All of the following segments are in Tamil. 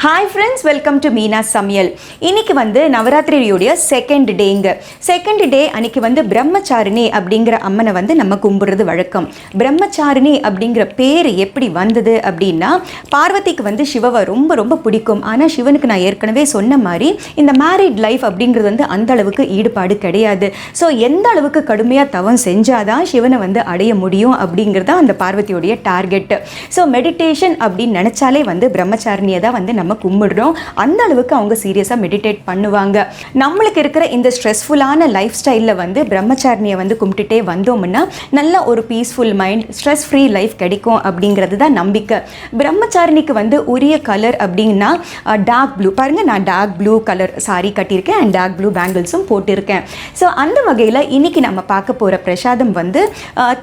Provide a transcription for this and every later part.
Hi friends, welcome to Meena சமையல். இன்னைக்கு வந்து நவராத்திரியுடைய செகண்ட் டேங்க. செகண்ட் டே அன்னைக்கு வந்து பிரம்மச்சாரிணி அப்படிங்கிற அம்மனை வந்து நம்ம கும்பிடுறது வழக்கம். பிரம்மச்சாரிணி அப்படிங்கிற பேர் எப்படி வந்தது அப்படின்னா, பார்வதிக்கு வந்து சிவவை ரொம்ப ரொம்ப பிடிக்கும். ஆனால் சிவனுக்கு நான் ஏற்கனவே சொன்ன மாதிரி இந்த மேரிட் லைஃப் அப்படிங்கிறது வந்து அந்த அளவுக்கு ஈடுபாடு கிடையாது. ஸோ எந்த அளவுக்கு கடுமையாக தவம் செஞ்சாதான் சிவனை வந்து அடைய முடியும் அப்படிங்கிறது தான் அந்த பார்வதியுடைய டார்கெட். ஸோ மெடிடேஷன் அப்படின்னு நினச்சாலே வந்து பிரம்மச்சாரிணியை தான் வந்து நம்ம கும்பிடுறோம். அந்த அளவுக்கு அவங்க சீரியஸாக மெடிடேட் பண்ணுவாங்க. நம்மளுக்கு இருக்கிற இந்த ஸ்ட்ரெஸ்ஃபுல்லான லைஃப் ஸ்டைலில் வந்து பிரம்மச்சாரிணியை வந்து கும்பிட்டுட்டே வந்தோம்னா நல்ல ஒரு peaceful mind, stress free life கிடைக்கும் அப்படிங்கிறது தான் நம்பிக்கை. பிரம்மச்சாரிணிக்கு வந்து உரிய கலர் அப்படின்னா டார்க் ப்ளூ. பாருங்கள், நான் டார்க் ப்ளூ கலர் சாரி கட்டியிருக்கேன் அண்ட் டார்க் ப்ளூ பேங்கிள்ஸும் போட்டிருக்கேன். ஸோ அந்த வகையில் இன்னைக்கு நம்ம பார்க்க போகிற பிரசாதம் வந்து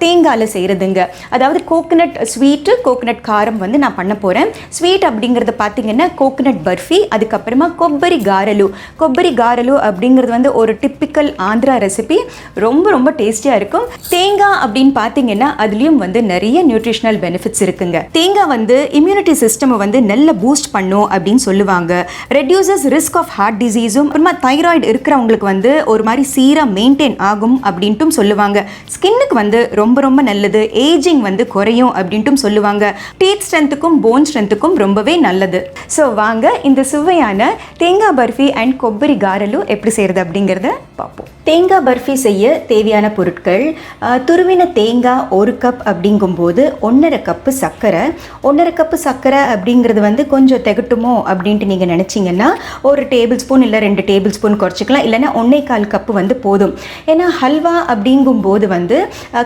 தேங்காயில் செய்கிறதுங்க. அதாவது கோகனட் ஸ்வீட்டு, கோகனட் காரம் வந்து நான் பண்ண போகிறேன். ஸ்வீட் அப்படிங்கிறத பார்த்தீங்கன்னா கோகனட் பர்ஃபி, அதுக்கப்புறமா கொப்பரி காரலு. கொப்பரி காரலு அப்படிங்கிறது வந்து ஒரு டிப்பிக்கல் ஆந்திரா ரெசிபி. ரொம்ப ரொம்ப டேஸ்டியாக இருக்கும். தேங்காய் அப்படின்னு பார்த்தீங்கன்னா அதுலேயும் வந்து நிறைய நியூட்ரிஷனல் பெனிஃபிட்ஸ் இருக்குங்க. தேங்காய் வந்து இம்யூனிட்டி சிஸ்டம் வந்து நல்ல பூஸ்ட் பண்ணும் அப்படின்னு சொல்லுவாங்க. ரெடியூசஸ் ரிஸ்க் ஆஃப் ஹார்ட் டிசீஸும், அப்புறமா தைராய்டு இருக்கிறவங்களுக்கு வந்து ஒரு மாதிரி சீராக மெயின்டைன் ஆகும் அப்படின்ட்டும் சொல்லுவாங்க. ஸ்கின்னுக்கு வந்து ரொம்ப ரொம்ப நல்லது. ஏஜிங் வந்து குறையும் அப்படின்ட்டும் சொல்லுவாங்க. டீத் ஸ்ட்ரென்த்துக்கும் போன் ஸ்ட்ரென்த்துக்கும் ரொம்பவே நல்லது. ஸோ வாங்க இந்த சுவையான தேங்காய் பர்ஃபி அண்ட் கொப்பரி காரலு எப்படி செய்கிறது அப்படிங்கிறத பார்ப்போம். தேங்காய் பர்ஃபி செய்ய தேவையான பொருட்கள்: துருவின தேங்காய் 1 கப் அப்படிங்கும்போது 1.5 கப்பு சர்க்கரை. 1.5 கப்பு சர்க்கரை அப்படிங்கிறது வந்து கொஞ்சம் திகட்டுமோ அப்படின்ட்டு நீங்கள் நினச்சிங்கன்னா 1 டேபிள் ஸ்பூன் இல்லை 2 டேபிள் ஸ்பூன் குறைச்சிக்கலாம். இல்லைன்னா 1.25 கப்பு வந்து போதும். ஏன்னா ஹல்வா அப்படிங்கும்போது வந்து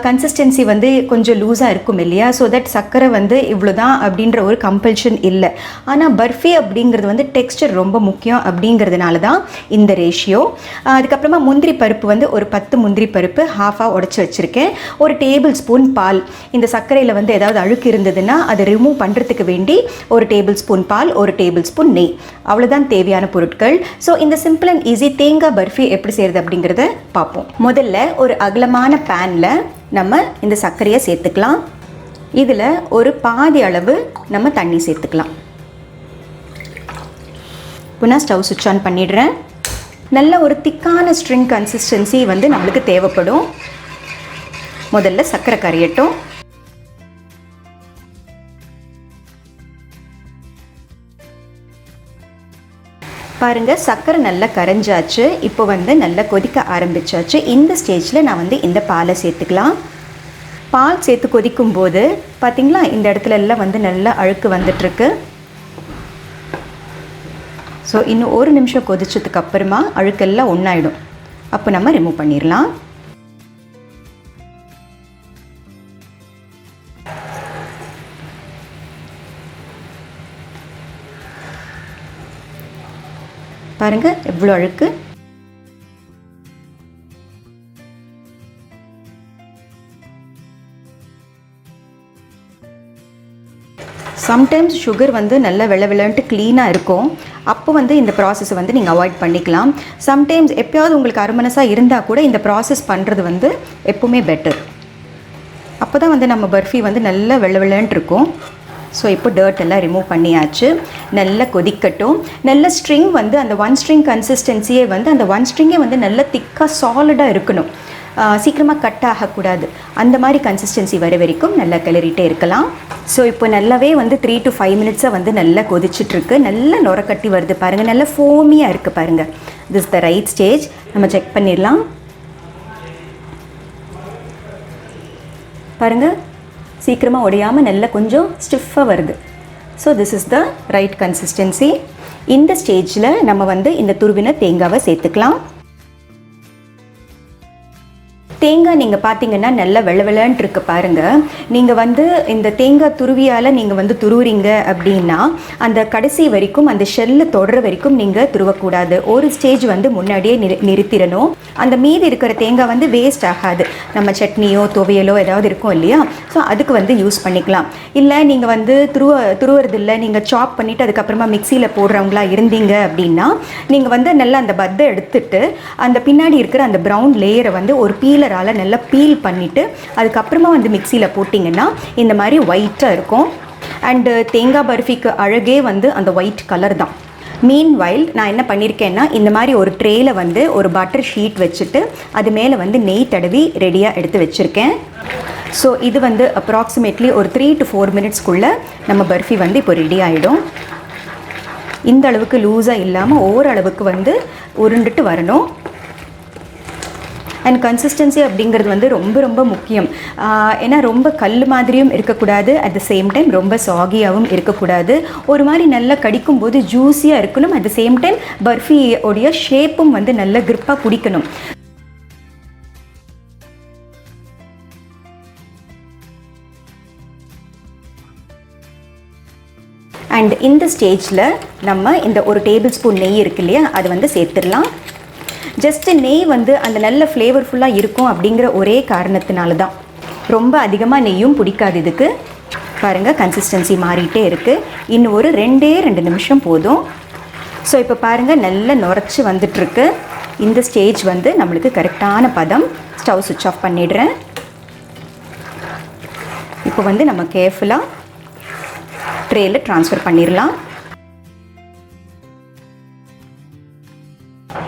கன்சிஸ்டன்சி வந்து கொஞ்சம் லூஸாக இருக்கும் இல்லையா? ஸோ தட் சர்க்கரை வந்து இவ்வளோதான் அப்படின்ற ஒரு கம்பல்ஷன் இல்லை. ஆனால் பர்ஃபி அப்படிங்கிறது வந்து டெக்ஸ்டர் ரொம்ப முக்கியம் அப்படிங்கிறதுனால தான் இந்த ரேஷியோ. அதுக்கப்புறமா முந்திரி பருப்பு வந்து ஒரு 10 முந்திரி பருப்பு ஹாஃபாக உடச்சி வச்சுருக்கேன். 1 டேபிள் ஸ்பூன் பால். இந்த சர்க்கரையில் வந்து ஏதாவது அழுக்கு இருந்ததுன்னா அதை ரிமூவ் பண்ணுறதுக்கு வேண்டி 1 டேபிள் ஸ்பூன் பால், 1 டேபிள் ஸ்பூன் நெய். அவ்வளோதான் தேவையான பொருட்கள். ஸோ இந்த சிம்பிள் அண்ட் ஈஸி தேங்காய் பர்ஃபி எப்படி செய்கிறது அப்படிங்கிறத பார்ப்போம். முதல்ல ஒரு அகலமான பேனில் நம்ம இந்த சர்க்கரையை சேர்த்துக்கலாம். இதில் ஒரு பாதி அளவு நம்ம தண்ணி சேர்த்துக்கலாம். புனா ஸ்டவ் சுவிட்ச் ஆன் பண்ணிடுறேன். நல்ல ஒரு திக்கான ஸ்ட்ரிங் கன்சிஸ்டன்சி வந்து நம்மளுக்கு தேவைப்படும். முதல்ல சர்க்கரை கரையட்டும். பாருங்கள், சர்க்கரை நல்லா கரைஞ்சாச்சு. இப்போ வந்து நல்லா கொதிக்க ஆரம்பிச்சாச்சு. இந்த ஸ்டேஜில் நான் வந்து இந்த பாலை சேர்த்துக்கலாம். பால் சேர்த்து கொதிக்கும் போது பார்த்திங்களா, இந்த இடத்துல எல்லாம் வந்து நல்லா அழுக்கு வந்துட்டுருக்கு. ஸோ இன்னும் 1 நிமிஷம் கொதிச்சதுக்கு அப்புறமா அழுக்கெல்லாம் ஒன்றாயிடும். அப்போ நம்ம ரிமூவ் பண்ணிடலாம். பாருங்கள் எவ்வளோ அழுக்கு. சம்டைம்ஸ் சுகர் வந்து நல்லா வெள்ளன்ட்டு க்ளீனாக இருக்கும். அப்போ வந்து இந்த ப்ராசஸை வந்து நீங்கள் அவாய்ட் பண்ணிக்கலாம். சம்டைம்ஸ் எப்போயாவது உங்களுக்கு அருமனசாக இருந்தால் கூட இந்த ப்ராசஸ் பண்ணுறது வந்து எப்போவுமே பெட்டர். அப்போ தான் வந்து நம்ம பர்ஃபி வந்து நல்லா வெள்ளன்ட்டு இருக்கும். ஸோ இப்போ டர்ட் எல்லாம் ரிமூவ் பண்ணியாச்சு. நல்லா கொதிக்கட்டும். நல்ல ஸ்ட்ரிங் வந்து அந்த 1 ஸ்ட்ரிங் கன்சிஸ்டன்சியே வந்து அந்த 1 ஸ்ட்ரிங்கே வந்து நல்ல திக்காக சாலிடாக இருக்கணும். சீக்கிரமாக கட் ஆகக்கூடாது. அந்த மாதிரி கன்சிஸ்டன்சி வர வரைக்கும் நல்லா கிளறிட்டே இருக்கலாம். ஸோ இப்போ நல்லாவே வந்து 3 to 5 மினிட்ஸாக வந்து நல்லா கொதிச்சிட்ருக்கு. நல்லா நுர கட்டி வருது பாருங்கள். நல்லா ஃபோமியாக இருக்குது பாருங்கள். This the right stage. நம்ம செக் பண்ணிடலாம். பாருங்கள், சீக்கிரமாக உடையாமல் நல்லா கொஞ்சம் ஸ்டிஃபாக வருது. So this is the right consistency. இந்த ஸ்டேஜில் நம்ம வந்து இந்த துருவின தேங்காவை சேர்த்துக்கலாம். தேங்காய் நீங்கள் பார்த்தீங்கன்னா நல்லா வெள்ளன்ட்டு இருக்கு பாருங்கள். நீங்கள் வந்து இந்த தேங்காய் துருவியால் நீங்கள் வந்து துருவுறீங்க அப்படின்னா அந்த கடைசி வரைக்கும் அந்த ஷெல்லு தொடர வரைக்கும் நீங்கள் துருவக்கூடாது. ஒரு ஸ்டேஜ் வந்து முன்னாடியே நிறுத்திடணும். அந்த மீதி இருக்கிற தேங்காய் வந்து வேஸ்ட் ஆகாது. நம்ம சட்னியோ துவையலோ ஏதாவது இருக்கும் இல்லையா? ஸோ அதுக்கு வந்து யூஸ் பண்ணிக்கலாம். இல்லை நீங்கள் வந்து துருவுறதில்லை, நீங்கள் சாப் பண்ணிவிட்டு அதுக்கப்புறமா மிக்சியில் போடுறவங்களா இருந்தீங்க அப்படின்னா நீங்கள் வந்து நல்லா அந்த பத்தை எடுத்துட்டு அந்த பின்னாடி இருக்கிற அந்த ப்ரௌன் லேயரை வந்து ஒரு பீலரால் நல்லா பீல் பண்ணிவிட்டு அதுக்கப்புறமா வந்து மிக்சியில் போட்டிங்கன்னா இந்த மாதிரி ஒயிட்டாக இருக்கும். அண்டு தேங்காய் பர்ஃபிக்கு அழகே வந்து அந்த ஒயிட் கலர் தான். மீன்வைல் நான் என்ன பண்ணியிருக்கேன்னா, இந்த மாதிரி ஒரு ட்ரேயில் வந்து ஒரு பட்டர் ஷீட் வச்சுட்டு அது மேலே வந்து நெய் தடவி ரெடியாக எடுத்து வச்சுருக்கேன். ஸோ இது வந்து அப்ராக்சிமேட்லி ஒரு 3 to 4 மினிட்ஸ்க்குள்ளே நம்ம பர்ஃபி வந்து இப்போ ரெடி ஆகிடும். இந்த அளவுக்கு லூஸாக இல்லாமல் ஓரளவுக்கு வந்து உருண்டுட்டு வரணும். அண்ட் கன்சிஸ்டன்சி அப்படிங்கிறது வந்து ரொம்ப ரொம்ப முக்கியம். ஏன்னா ரொம்ப கல் மாதிரியும் இருக்கக்கூடாது, அட் த சேம் டைம் ரொம்ப சாகியாகவும் இருக்கக்கூடாது. ஒரு மாதிரி நல்லா கடிக்கும் போது ஜூஸியாக இருக்கணும், அட் த சேம் டைம் பர்ஃபியோடைய ஷேப்பும் வந்து நல்ல கிரிப்பாக பிடிக்கணும். அண்ட் இந்த ஸ்டேஜில் நம்ம இந்த ஒரு டேபிள் ஸ்பூன் நெய் இருக்கு இல்லையா, அது வந்து சேர்த்துடலாம். ஜஸ்ட்டு நெய் வந்து அந்த நல்ல ஃப்ளேவர்ஃபுல்லாக இருக்கும் அப்படிங்கிற ஒரே காரணத்தினால தான். ரொம்ப அதிகமாக நெய்யும் பிடிக்காது இதுக்கு. பாருங்கள், கன்சிஸ்டன்சி மாறிட்டே இருக்குது. இன்னும் ஒரு 2 நிமிஷம் போதும். ஸோ இப்போ பாருங்கள், நல்லா நுரைச்சி வந்துட்டுருக்கு. இந்த ஸ்டேஜ் வந்து நம்மளுக்கு கரெக்டான பதம். ஸ்டவ் சுவிட்ச் ஆஃப் பண்ணிடுறேன். இப்போ வந்து நம்ம கேர்ஃபுல்லாக ட்ரேயில் ட்ரான்ஸ்ஃபர் பண்ணிடலாம்.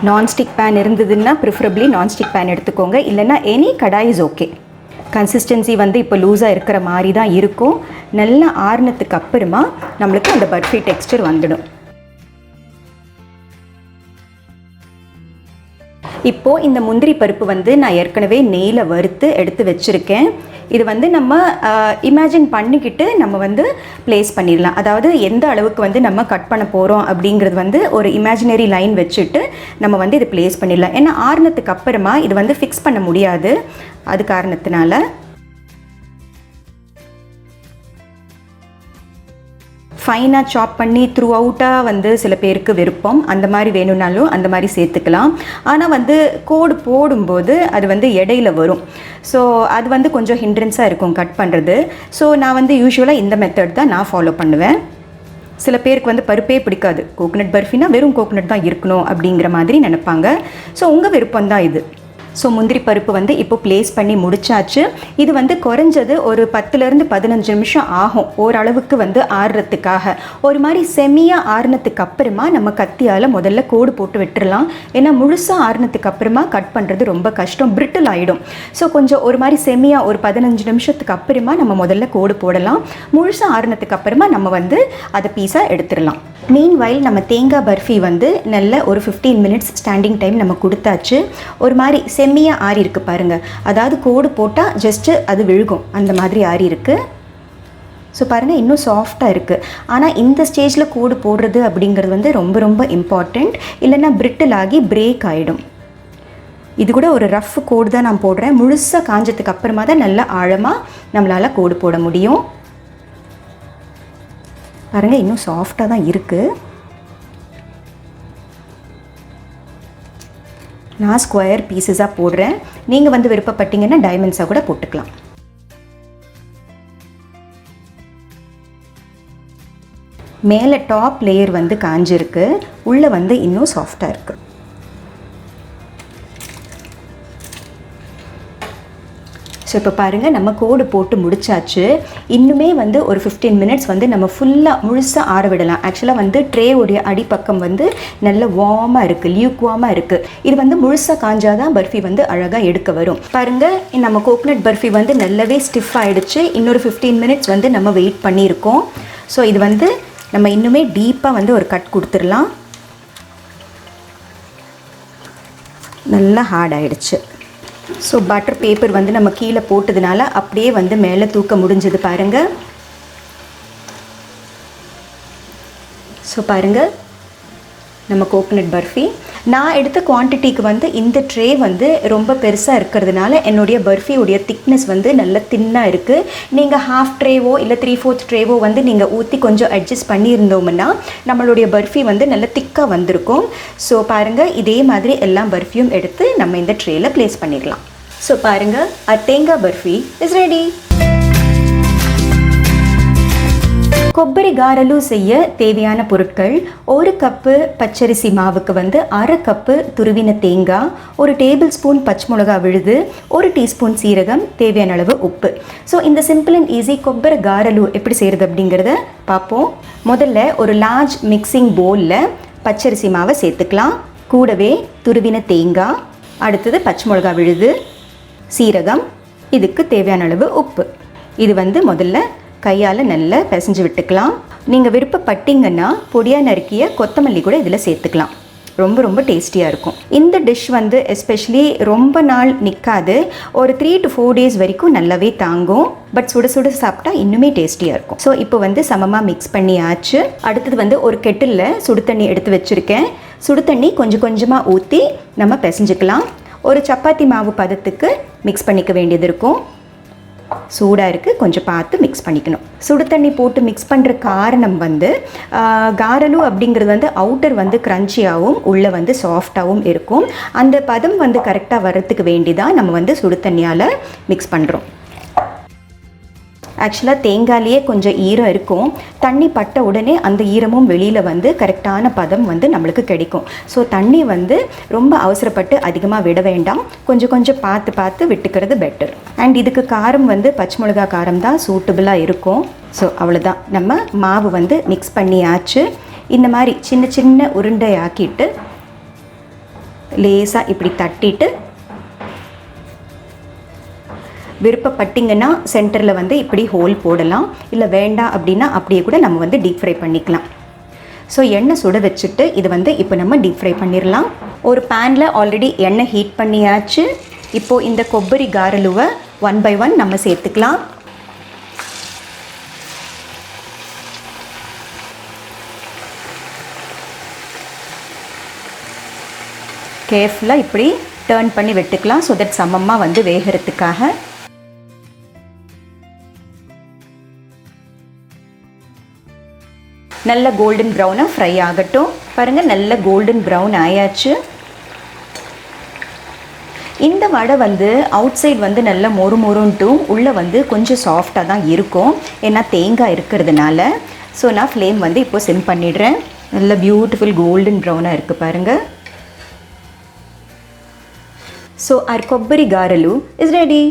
நான்ஸ்டிக் பேன் இருந்ததுன்னா ப்ரிஃபரபிளி நான்ஸ்டிக் பேன் எடுத்துக்கோங்க, இல்லைன்னா any kadai is okay. Consistency வந்து இப்போ லூஸாக இருக்கிற மாதிரி தான் இருக்கும். நல்லா ஆறுனத்துக்கு அப்புறமா நம்மளுக்கு அந்த பர்ஃபி டெக்ஸ்டர் வந்துடும். இப்போது இந்த முந்திரி பருப்பு வந்து நான் ஏற்கனவே நெய்யில் வறுத்து எடுத்து வச்சுருக்கேன். இது வந்து நம்ம இமேஜின் பண்ணிக்கிட்டு நம்ம வந்து ப்ளேஸ் பண்ணிடலாம். அதாவது எந்த அளவுக்கு வந்து நம்ம கட் பண்ண போகிறோம் அப்படிங்கிறது வந்து ஒரு இமேஜினரி லைன் வச்சுட்டு நம்ம வந்து இது ப்ளேஸ் பண்ணிடலாம். ஏன்னா ஆறுனத்துக்கு அப்புறமா இது வந்து ஃபிக்ஸ் பண்ண முடியாது, அது காரணத்தினால. ஃபைனாக சாப் பண்ணி த்ரூ அவுட்டாக வந்து சில பேருக்கு விருப்பம், அந்த மாதிரி வேணும்னாலும் அந்த மாதிரி சேர்த்துக்கலாம். ஆனால் வந்து கோடு போடும்போது அது வந்து இடையில வரும். ஸோ அது வந்து கொஞ்சம் ஹிண்ட்ரன்ஸாக இருக்கும் கட் பண்ணுறது. ஸோ நான் வந்து யூஸ்வலாக இந்த மெத்தட் தான் நான் ஃபாலோ பண்ணுவேன். சில பேருக்கு வந்து பருப்பே பிடிக்காது, கோகனட் பர்ஃபினா வெறும் கோகனட் தான் இருக்கணும் அப்படிங்கிற மாதிரி நினைப்பாங்க. ஸோ உங்கள் விருப்பம் தான் இது. ஸோ முந்திரி பருப்பு வந்து இப்போ ப்ளேஸ் பண்ணி முடிச்சாச்சு. இது வந்து குறைஞ்சது ஒரு 10லேருந்து 15 நிமிஷம் ஆகும் ஓரளவுக்கு வந்து ஆறுறதுக்காக. ஒரு மாதிரி செமியாக ஆறுனத்துக்கு அப்புறமா நம்ம கத்தியால் முதல்ல கோடு போட்டு விட்டுடலாம். ஏன்னா முழுசாக ஆறுனத்துக்கு அப்புறமா கட் பண்ணுறது ரொம்ப கஷ்டம், பிரிட்டில் ஆகிடும். ஸோ கொஞ்சம் ஒரு மாதிரி செமியாக ஒரு 15 நிமிஷத்துக்கு அப்புறமா நம்ம முதல்ல கோடு போடலாம். முழுசாக ஆறுனத்துக்கு அப்புறமா நம்ம வந்து அதை பீஸாக எடுத்துடலாம். மீன்வைல் நம்ம தேங்காய் பர்ஃபி வந்து நல்ல ஒரு 15 மினிட்ஸ் ஸ்டாண்டிங் டைம் நம்ம கொடுத்தாச்சு. ஒரு மாதிரி செம்மியாக ஆறி இருக்குது பாருங்கள். அதாவது கோடு போட்டால் ஜஸ்ட்டு அது விழுகும், அந்த மாதிரி ஆறி இருக்குது. ஸோ பாருங்கள், இன்னும் சாஃப்டாக இருக்குது. ஆனால் இந்த ஸ்டேஜில் கோடு போடுறது அப்படிங்கிறது வந்து ரொம்ப ரொம்ப இம்பார்ட்டண்ட், இல்லைன்னா பிரிட்டில் ஆகி பிரேக் ஆகிடும். இது கூட ஒரு ரஃப் கோடு தான் நான் போடுறேன். முழுசாக காஞ்சதுக்கு அப்புறமா தான் நல்லா ஆழமாக நம்மளால் கோடு போட முடியும். பாருங்கள், இன்னும் சாஃப்டாக தான் இருக்குது. நான் ஸ்கொயர் பீசஸாக போடுறேன். நீங்கள் வந்து விருப்பப்பட்டீங்கன்னா டைமண்ட்ஸாக கூட போட்டுக்கலாம். மேலே டாப் லேயர் வந்து காஞ்சிருக்கு, உள்ளே வந்து இன்னும் சாஃப்டாக இருக்குது. ஸோ இப்போ பாருங்கள், நம்ம கோடு போட்டு முடிச்சாச்சு. இன்னுமே வந்து ஒரு 15 மினிட்ஸ் வந்து நம்ம ஃபுல்லாக முழுசாக ஆற விடலாம். ஆக்சுவலாக வந்து ட்ரேவுடைய அடிப்பக்கம் வந்து நல்ல வார்மாக இருக்குது, லியூக் வார்மாக இருக்குது. இது வந்து முழுசாக காஞ்சாதான் பர்ஃபி வந்து அழகாக எடுக்க வரும். பாருங்கள், நம்ம கோகனட் பர்ஃபி வந்து நல்லாவே ஸ்டிஃப் ஆகிடுச்சு. இன்னொரு 15 மினிட்ஸ் வந்து நம்ம வெயிட் பண்ணியிருக்கோம். ஸோ இது வந்து நம்ம இன்னுமே டீப்பாக வந்து ஒரு கட் கொடுத்துடலாம். நல்லா ஹார்ட் ஆகிடுச்சு. ஸோ பட்டர் பேப்பர் வந்து நம்ம கீழே போட்டதுனால அப்படியே வந்து மேலே தூக்க முடிஞ்சது பாருங்கள். ஸோ பாருங்கள், நம்ம கோகனட் பர்ஃபி நான் எடுத்த குவான்டிட்டிக்கு வந்து இந்த ட்ரே வந்து ரொம்ப பெருசாக இருக்கிறதுனால என்னுடைய பர்ஃபியுடைய திக்னஸ் வந்து நல்ல தின்னாக இருக்குது. நீங்கள் ஹாஃப் ட்ரேவோ இல்லை 3/4 ட்ரேவோ வந்து நீங்கள் ஊற்றி கொஞ்சம் அட்ஜஸ்ட் பண்ணியிருந்தோம்னா நம்மளுடைய பர்ஃபி வந்து நல்ல திக்காக வந்திருக்கும். ஸோ பாருங்கள், இதே மாதிரி எல்லா பர்ஃபியும் எடுத்து நம்ம இந்த ட்ரேயில் ப்ளேஸ் பண்ணிடலாம். ஸோ பாருங்கள், தேங்காய் பர்ஃபி இஸ் ரெடி. கொப்பரி காரலு செய்ய தேவையான பொருட்கள்: 1 கப்பு பச்சரிசி மாவுக்கு வந்து 1/2 கப்பு துருவின தேங்காய், 1 டேபிள் ஸ்பூன் பச்சை மிளகா விழுது, 1 டீஸ்பூன் சீரகம், தேவையான அளவு உப்பு. ஸோ இந்த சிம்பிள் அண்ட் ஈஸி கொப்பரி காரலு எப்படி செய்கிறது அப்படிங்கிறத பார்ப்போம். முதல்ல ஒரு லார்ஜ் மிக்சிங் பவுலில் பச்சரிசி மாவை சேர்த்துக்கலாம். கூடவே துருவின தேங்காய், அடுத்தது பச்சை மிளகா விழுது, சீரகம், இதுக்கு தேவையான அளவு உப்பு. இது வந்து முதல்ல கையால் நல்லா பிசைஞ்சு விட்டுக்கலாம். நீங்கள் விருப்பப்பட்டீங்கன்னா பொடியாக நறுக்கிய கொத்தமல்லி கூட இதில் சேர்த்துக்கலாம். ரொம்ப ரொம்ப டேஸ்டியாக இருக்கும். இந்த டிஷ் வந்து எஸ்பெஷலி ரொம்ப நாள் நிற்காது. ஒரு 3 to 4 days வரைக்கும் நல்லாவே தாங்கும். பட் சுட சுட சாப்பிட்டா இன்னுமே டேஸ்டியாக இருக்கும். ஸோ இப்போ வந்து சமமாக மிக்ஸ் பண்ணியாச்சு. அடுத்தது வந்து ஒரு கெட்டிலில் சுடு தண்ணி எடுத்து வச்சுருக்கேன். சுடு தண்ணி கொஞ்சம் கொஞ்சமாக ஊற்றி நம்ம பிசைஞ்சுக்கலாம். ஒரு சப்பாத்தி மாவு பதத்துக்கு மிக்ஸ் பண்ணிக்க வேண்டியது இருக்கும். சூடாக இருக்குது, கொஞ்சம் பார்த்து மிக்ஸ் பண்ணிக்கணும். சுடு தண்ணி போட்டு மிக்ஸ் பண்ணுற காரணம் வந்து காரலு அப்படிங்கிறது வந்து அவுட்டர் வந்து க்ரன்ச்சியாகவும் உள்ளே வந்து சாஃப்டாகவும் இருக்கும். அந்த பதம் வந்து கரெக்டாக வர்றதுக்கு வேண்டிதான் நம்ம வந்து சுடு தண்ணியால் மிக்ஸ் பண்ணுறோம். ஆக்சுவலாக தேங்காயிலேயே கொஞ்சம் ஈரம் இருக்கும். தண்ணி பட்ட உடனே அந்த ஈரமும் வெளியில் வந்து கரெக்டான பதம் வந்து நம்மளுக்கு கிடைக்கும். ஸோ தண்ணி வந்து ரொம்ப அவசரப்பட்டு அதிகமாக விட வேண்டாம். கொஞ்சம் கொஞ்சம் பார்த்து பார்த்து விட்டுக்கிறது பெட்டர். அண்ட் இதுக்கு காரம் வந்து பச்சை மிளகா காரம் தான் சூட்டபுளாக இருக்கும். ஸோ அவ்வளோதான், நம்ம மாவு வந்து மிக்ஸ் பண்ணியாச்சு. இந்த மாதிரி சின்ன சின்ன உருண்டை ஆக்கிட்டு லேசாக இப்படி தட்டிட்டு விருப்பப்பட்டிங்கன்னா சென்டரில் வந்து இப்படி ஹோல் போடலாம். இல்லை வேண்டாம் அப்படின்னா அப்படியே கூட நம்ம வந்து டீப் ஃப்ரை பண்ணிக்கலாம். ஸோ எண்ணெய் சுட வச்சுட்டு இது வந்து இப்போ நம்ம டீப் ஃப்ரை பண்ணிடலாம். ஒரு பேனில் ஆல்ரெடி எண்ணெய் ஹீட் பண்ணியாச்சு. இப்போது இந்த கொப்பரி காரலுவை 1 by 1 நம்ம சேர்த்துக்கலாம். கேர்ஃபுல்லாக இப்படி டர்ன் பண்ணி விட்டுக்கலாம். ஸோ தட் சமமாக வந்து வேகிறதுக்காக. நல்ல கோல்டன் ப்ரௌனாக ஃப்ரை ஆகட்டும். பாருங்கள், நல்ல கோல்டன் ப்ரௌன் ஆயாச்சு. இந்த வடை வந்து அவுட் சைட் வந்து நல்ல மொறு மொறுன்ட்டும் உள்ளே வந்து கொஞ்சம் சாஃப்டாக தான் இருக்கும். ஏன்னா தேங்காய் இருக்கிறதுனால. ஸோ நான் ஃப்ளேம் வந்து இப்போ சிம் பண்ணிடுறேன். நல்ல பியூட்டிஃபுல் கோல்டன் ப்ரௌனாக இருக்குது பாருங்கள். So our Kobbari Garelu is ready.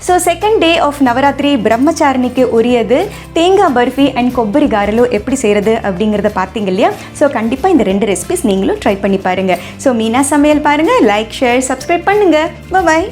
So second day of Navaratri பிரம்மச்சாரணிக்கு உரியது தேங்காய் பர்ஃபி அண்ட் கொப்பரி காரலு எப்படி செய்கிறது அப்படிங்கிறத பார்த்தீங்க இல்லையா? ஸோ கண்டிப்பாக இந்த 2 ரெசிபிஸ் நீங்களும் ட்ரை பண்ணி பாருங்கள். ஸோ மீனா சமையல் பாருங்கள், லைக், ஷேர், சப்ஸ்கிரைப் பண்ணுங்கள். பாய்.